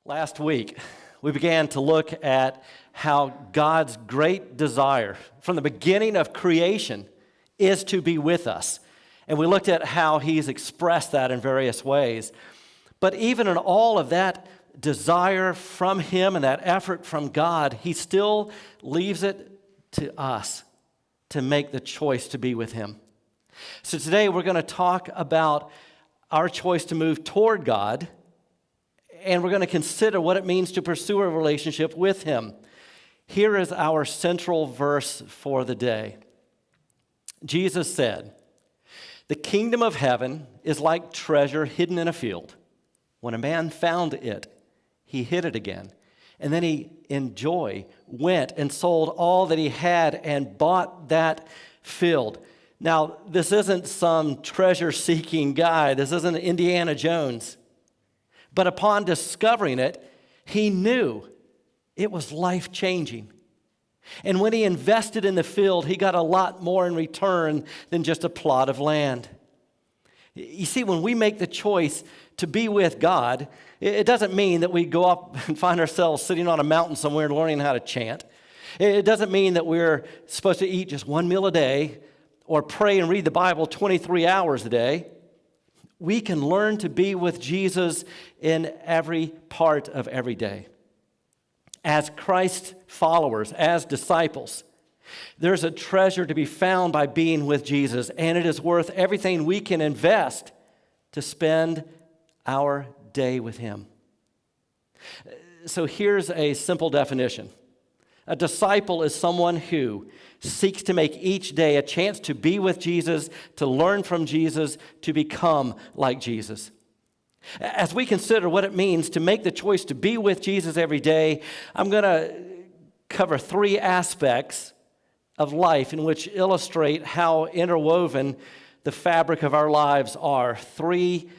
Last week, we began to look at how God's great desire from the beginning of creation is to be with us. And we looked at how He's expressed that in various ways. But even in all of that desire from Him and that effort from God, He still leaves it to us to make the choice to be with Him. So today we're going to talk about our choice to move toward God, and we're going to consider what it means to pursue a relationship with Him. Here is our central verse for the day. Jesus said, "The kingdom of heaven is like treasure hidden in a field. When a man found it, he hid it again. And then he, in joy, went and sold all that he had and bought that field." Now, this isn't some treasure-seeking guy. This isn't Indiana Jones. But upon discovering it, he knew it was life-changing. And when he invested in the field, he got a lot more in return than just a plot of land. You see, when we make the choice to be with God, it doesn't mean that we go up and find ourselves sitting on a mountain somewhere and learning how to chant. It doesn't mean that we're supposed to eat just one meal a day or pray and read the Bible 23 hours a day. We can learn to be with Jesus in every part of every day. As Christ followers, as disciples, there's a treasure to be found by being with Jesus, and it is worth everything we can invest to spend our day with Him. So here's a simple definition. A disciple is someone who seeks to make each day a chance to be with Jesus, to learn from Jesus, to become like Jesus. As we consider what it means to make the choice to be with Jesus every day, I'm going to cover three aspects of life in which illustrate how interwoven the fabric of our lives are. Three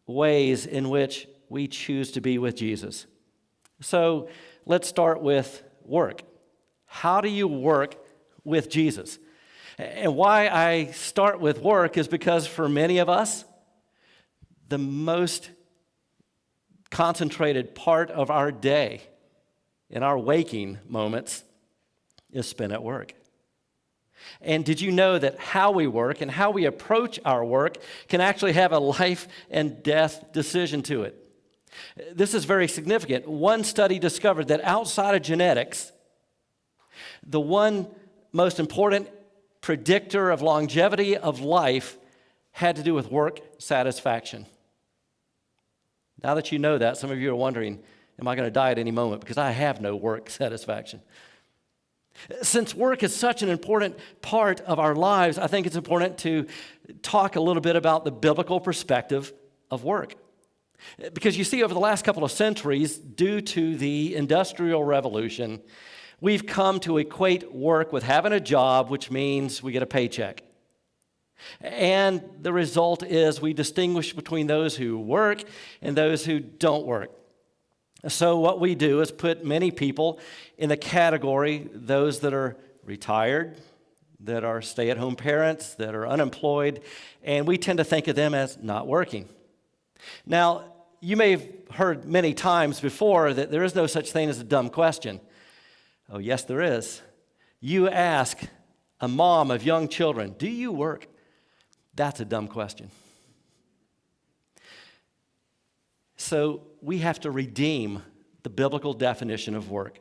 ways in which we choose to be with Jesus. So let's start with work. How do you work with Jesus? And why I start with work is because for many of us, the most concentrated part of our day in our waking moments is spent at work. And did you know that how we work and how we approach our work can actually have a life and death decision to it? This is very significant. One study discovered that outside of genetics, the one most important predictor of longevity of life had to do with work satisfaction. Now that you know that, some of you are wondering, am I going to die at any moment? Because I have no work satisfaction. Since work is such an important part of our lives, I think it's important to talk a little bit about the biblical perspective of work. Because you see, over the last couple of centuries, due to the Industrial Revolution, we've come to equate work with having a job, which means we get a paycheck. And the result is we distinguish between those who work and those who don't work. So what we do is put many people in the category, those that are retired, that are stay-at-home parents, that are unemployed, and we tend to think of them as not working. Now, you may have heard many times before that there is no such thing as a dumb question. Oh, yes, there is. You ask a mom of young children, "Do you work?" That's a dumb question. So we have to redeem the biblical definition of work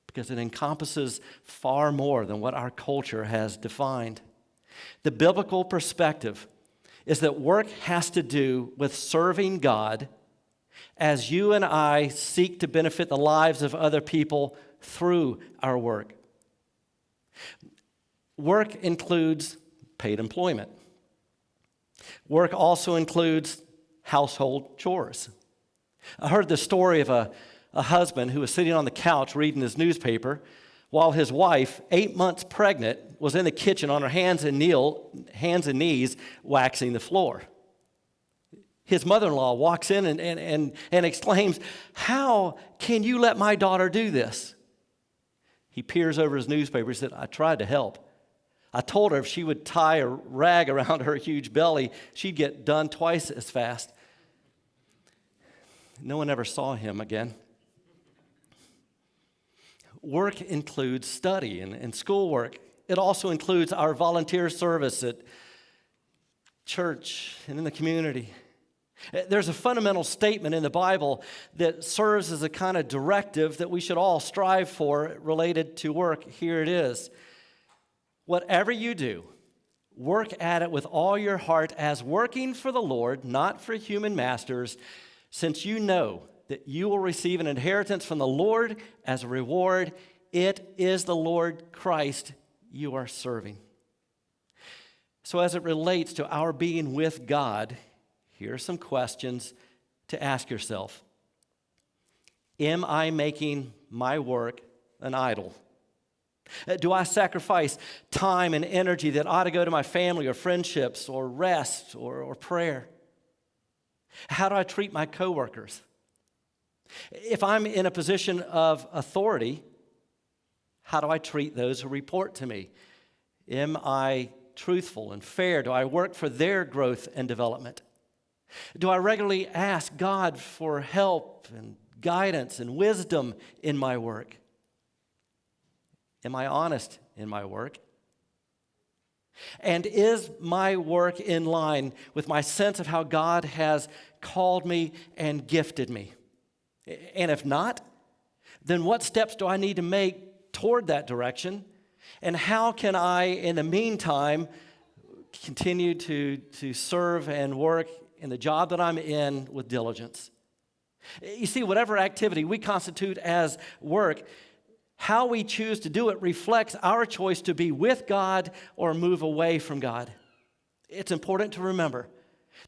because it encompasses far more than what our culture has defined. The biblical perspective is that work has to do with serving God as you and I seek to benefit the lives of other people through our work. Work includes paid employment. Work also includes household chores. I heard the story of a husband who was sitting on the couch reading his newspaper while his wife, 8 months pregnant, was in the kitchen on her hands and knees waxing the floor. His mother-in-law walks in and exclaims, "How can you let my daughter do this?" He peers over his newspaper. He said, "I tried to help. I told her if she would tie a rag around her huge belly, she'd get done twice as fast." No one ever saw him again. Work includes study and schoolwork. It also includes our volunteer service at church and in the community. There's a fundamental statement in the Bible that serves as a kind of directive that we should all strive for related to work. Here it is. Whatever you do, work at it with all your heart as working for the Lord, not for human masters, since you know that you will receive an inheritance from the Lord as a reward. It is the Lord Christ you are serving. So as it relates to our being with God, here are some questions to ask yourself. Am I making my work an idol? Do I sacrifice time and energy that ought to go to my family or friendships or rest or prayer? How do I treat my coworkers? If I'm in a position of authority, how do I treat those who report to me? Am I truthful and fair? Do I work for their growth and development? Do I regularly ask God for help and guidance and wisdom in my work? Am I honest in my work? And is my work in line with my sense of how God has called me and gifted me? And if not, then what steps do I need to make toward that direction? And how can I, in the meantime, continue to serve and work in the job that I'm in with diligence? You see, whatever activity we constitute as work, how we choose to do it reflects our choice to be with God or move away from God. It's important to remember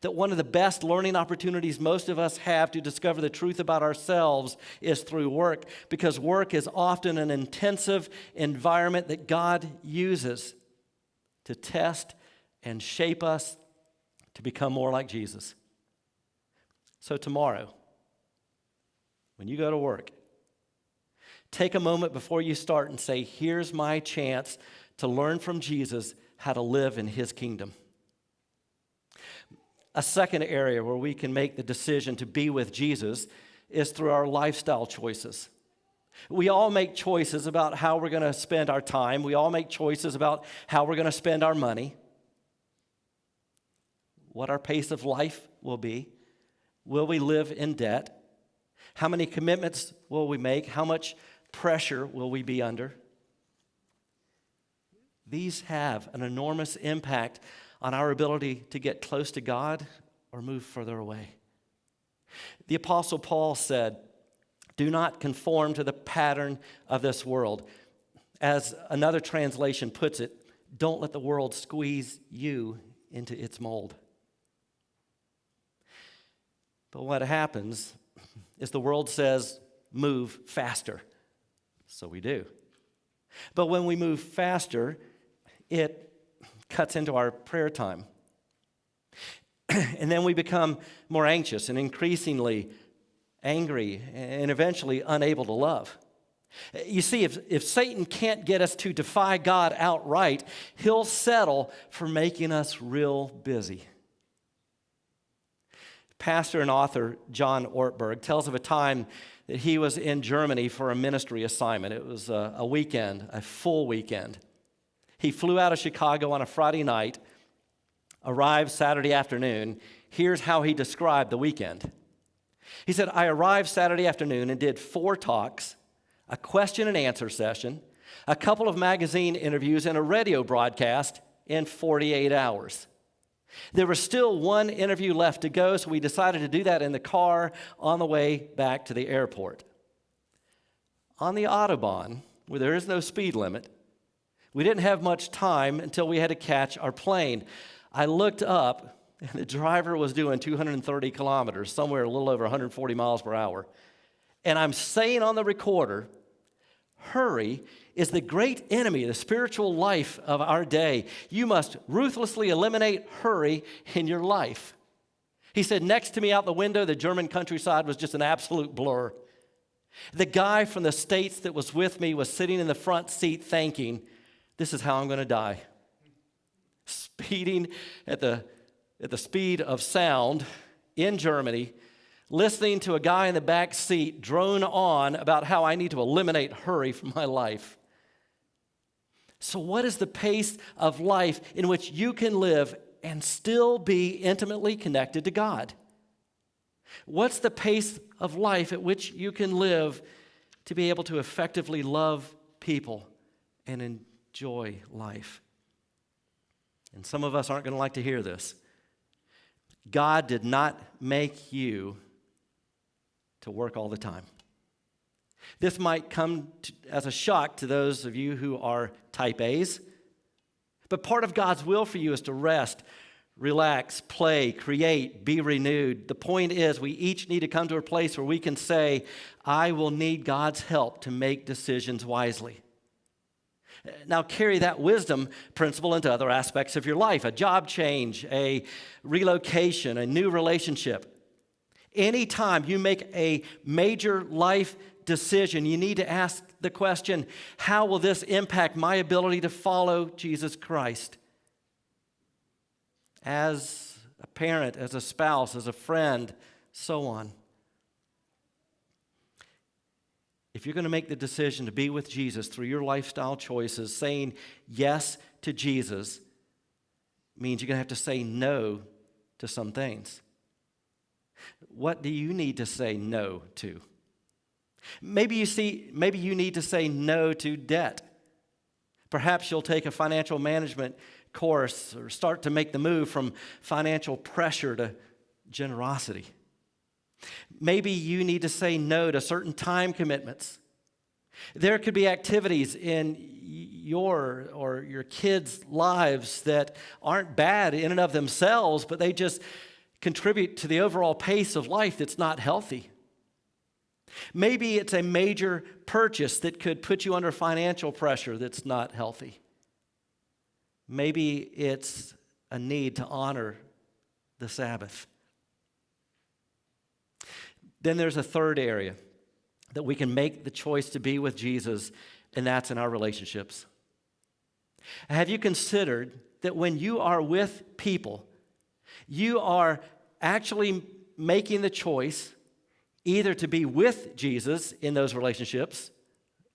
that one of the best learning opportunities most of us have to discover the truth about ourselves is through work, because work is often an intensive environment that God uses to test and shape us to become more like Jesus. So tomorrow, when you go to work, take a moment before you start and say, here's my chance to learn from Jesus how to live in his kingdom. A second area where we can make the decision to be with Jesus is through our lifestyle choices. We all make choices about how we're going to spend our time. We all make choices about how we're going to spend our money, what our pace of life will be. Will we live in debt? How many commitments will we make? How much pressure will we be under? These have an enormous impact on our ability to get close to God or move further away. The Apostle Paul said, "Do not conform to the pattern of this world." As another translation puts it, don't let the world squeeze you into its mold. But what happens is the world says, move faster. So we do. But when we move faster, it cuts into our prayer time. And then we become more anxious and increasingly angry and eventually unable to love. You see, if Satan can't get us to defy God outright, he'll settle for making us real busy. Pastor and author John Ortberg tells of a time that he was in Germany for a ministry assignment. It was a weekend, a full weekend. He flew out of Chicago on a Friday night, arrived Saturday afternoon. Here's how he described the weekend. He said, I arrived Saturday afternoon and did 4 talks, a question and answer session, a couple of magazine interviews, and a radio broadcast in 48 hours. There was still one interview left to go, so we decided to do that in the car on the way back to the airport. On the Autobahn, where there is no speed limit, we didn't have much time until we had to catch our plane. I looked up, and the driver was doing 230 kilometers, somewhere a little over 140 miles per hour. And I'm saying on the recorder, hurry is the great enemy of the spiritual life of our day. You must ruthlessly eliminate hurry in your life. He said, next to me out the window, the German countryside was just an absolute blur. The guy from the States that was with me was sitting in the front seat thinking, this is how I'm going to die. Speeding at the speed of sound in Germany listening to a guy in the back seat drone on about how I need to eliminate hurry from my life. So what is the pace of life in which you can live and still be intimately connected to God? What's the pace of life at which you can live to be able to effectively love people and enjoy life? And some of us aren't going to like to hear this. God did not make you to work all the time. This might come as a shock to those of you who are type A's, but part of God's will for you is to rest, relax, play, create, be renewed. The point is, we each need to come to a place where we can say, I will need God's help to make decisions wisely. Now, carry that wisdom principle into other aspects of your life, a job change, a relocation, a new relationship. Anytime you make a major life decision, you need to ask the question, how will this impact my ability to follow Jesus Christ? As a parent, as a spouse, as a friend, so on. If you're going to make the decision to be with Jesus through your lifestyle choices, saying yes to Jesus means you're going to have to say no to some things. What do you need to say no to? Maybe you need to say no to debt. Perhaps you'll take a financial management course or start to make the move from financial pressure to generosity. Maybe you need to say no to certain time commitments. There could be activities in your or your kids' lives that aren't bad in and of themselves, but they just contribute to the overall pace of life that's not healthy. Maybe it's a major purchase that could put you under financial pressure that's not healthy. Maybe it's a need to honor the Sabbath. Then there's a third area that we can make the choice to be with Jesus, and that's in our relationships. Have you considered that when you are with people, you are actually making the choice either to be with Jesus in those relationships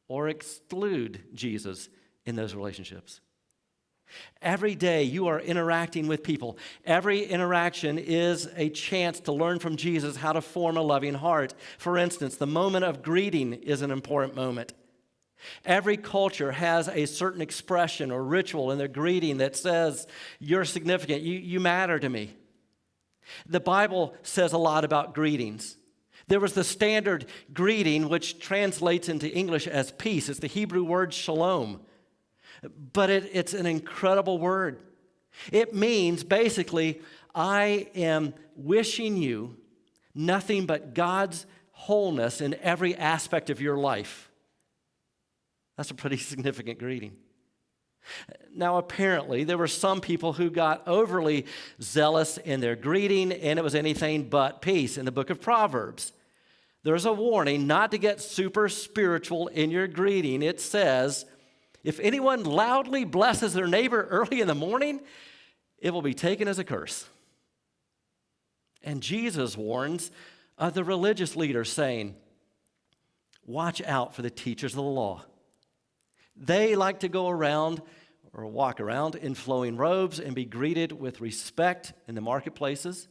or exclude Jesus in those relationships? Every day you are interacting with people. Every interaction is a chance to learn from Jesus how to form a loving heart. For instance, the moment of greeting is an important moment. Every culture has a certain expression or ritual in their greeting that says, you're significant, you matter to me. The Bible says a lot about greetings. There was the standard greeting, which translates into English as peace. It's the Hebrew word shalom. But it's an incredible word. It means basically, I am wishing you nothing but God's wholeness in every aspect of your life. That's a pretty significant greeting. Now, apparently, there were some people who got overly zealous in their greeting, and it was anything but peace. In the book of Proverbs, there's a warning not to get super spiritual in your greeting. It says, if anyone loudly blesses their neighbor early in the morning, it will be taken as a curse. And Jesus warns the religious leaders, saying, watch out for the teachers of the law. They like to go around or walk around in flowing robes and be greeted with respect in the marketplaces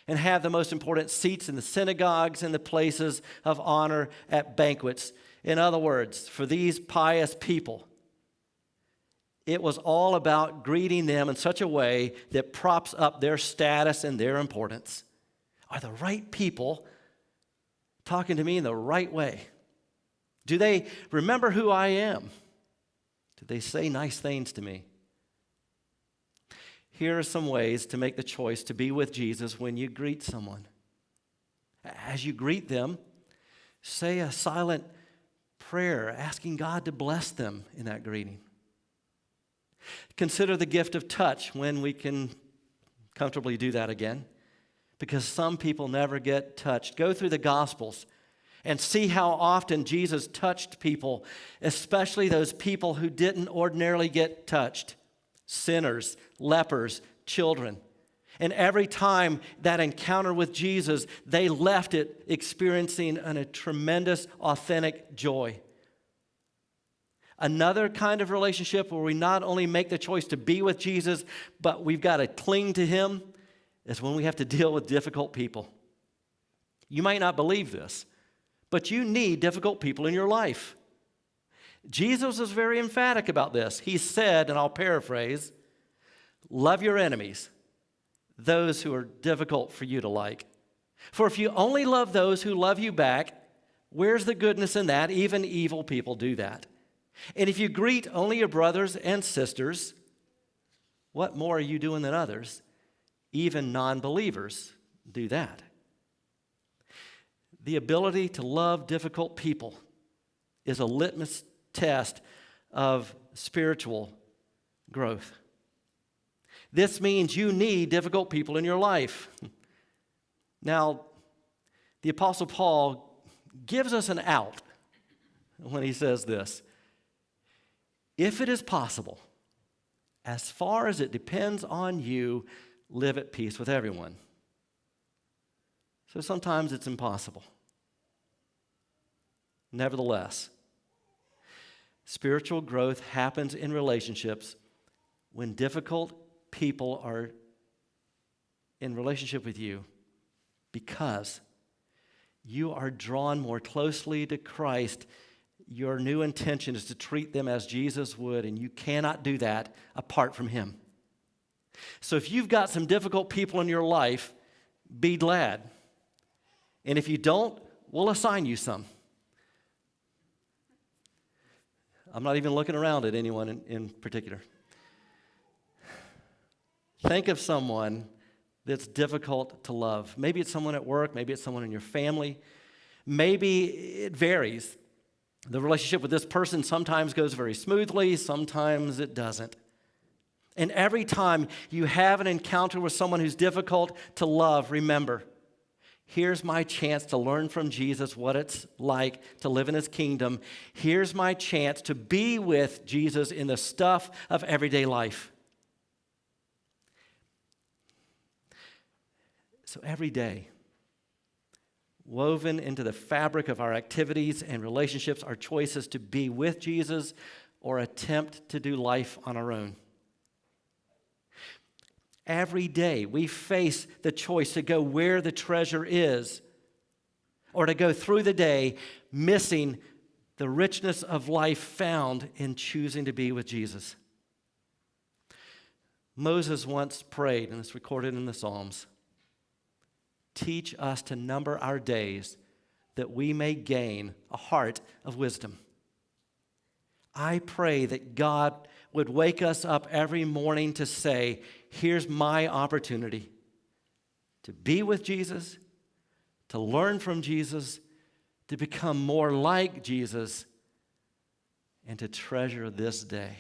and have the most important seats in the synagogues and the places of honor at banquets. In other words, for these pious people, it was all about greeting them in such a way that props up their status and their importance. Are the right people talking to me in the right way? Do they remember who I am? Do they say nice things to me? Here are some ways to make the choice to be with Jesus when you greet someone. As you greet them, say a silent prayer asking God to bless them in that greeting. Consider the gift of touch when we can comfortably do that again, because some people never get touched. Go through the Gospels and see how often Jesus touched people, especially those people who didn't ordinarily get touched, sinners, lepers, children. And every time that encounter with Jesus, they left it experiencing a tremendous, authentic joy. Another kind of relationship where we not only make the choice to be with Jesus, but we've got to cling to him, is when we have to deal with difficult people. You might not believe this, but you need difficult people in your life. Jesus is very emphatic about this. He said, and I'll paraphrase, love your enemies, those who are difficult for you to like. For if you only love those who love you back, where's the goodness in that? Even evil people do that. And if you greet only your brothers and sisters, what more are you doing than others? Even non-believers do that. The ability to love difficult people is a litmus test of spiritual growth. This means you need difficult people in your life. Now, the Apostle Paul gives us an out when he says this. If it is possible, as far as it depends on you, live at peace with everyone. So sometimes it's impossible. Nevertheless, spiritual growth happens in relationships when difficult people are in relationship with you because you are drawn more closely to Christ. Your new intention is to treat them as Jesus would, and you cannot do that apart from him. So if you've got some difficult people in your life, be glad. And if you don't, we'll assign you some. I'm not even looking around at anyone in particular. Think of someone that's difficult to love. Maybe it's someone at work, maybe it's someone in your family. Maybe it varies. The relationship with this person sometimes goes very smoothly, sometimes it doesn't. And every time you have an encounter with someone who's difficult to love, remember, here's my chance to learn from Jesus what it's like to live in his kingdom. Here's my chance to be with Jesus in the stuff of everyday life. So every day, woven into the fabric of our activities and relationships are choices to be with Jesus or attempt to do life on our own. Every day we face the choice to go where the treasure is or to go through the day missing the richness of life found in choosing to be with Jesus. Moses once prayed, and it's recorded in the Psalms, teach us to number our days that we may gain a heart of wisdom. I pray that God would wake us up every morning to say, here's my opportunity to be with Jesus, to learn from Jesus, to become more like Jesus, and to treasure this day.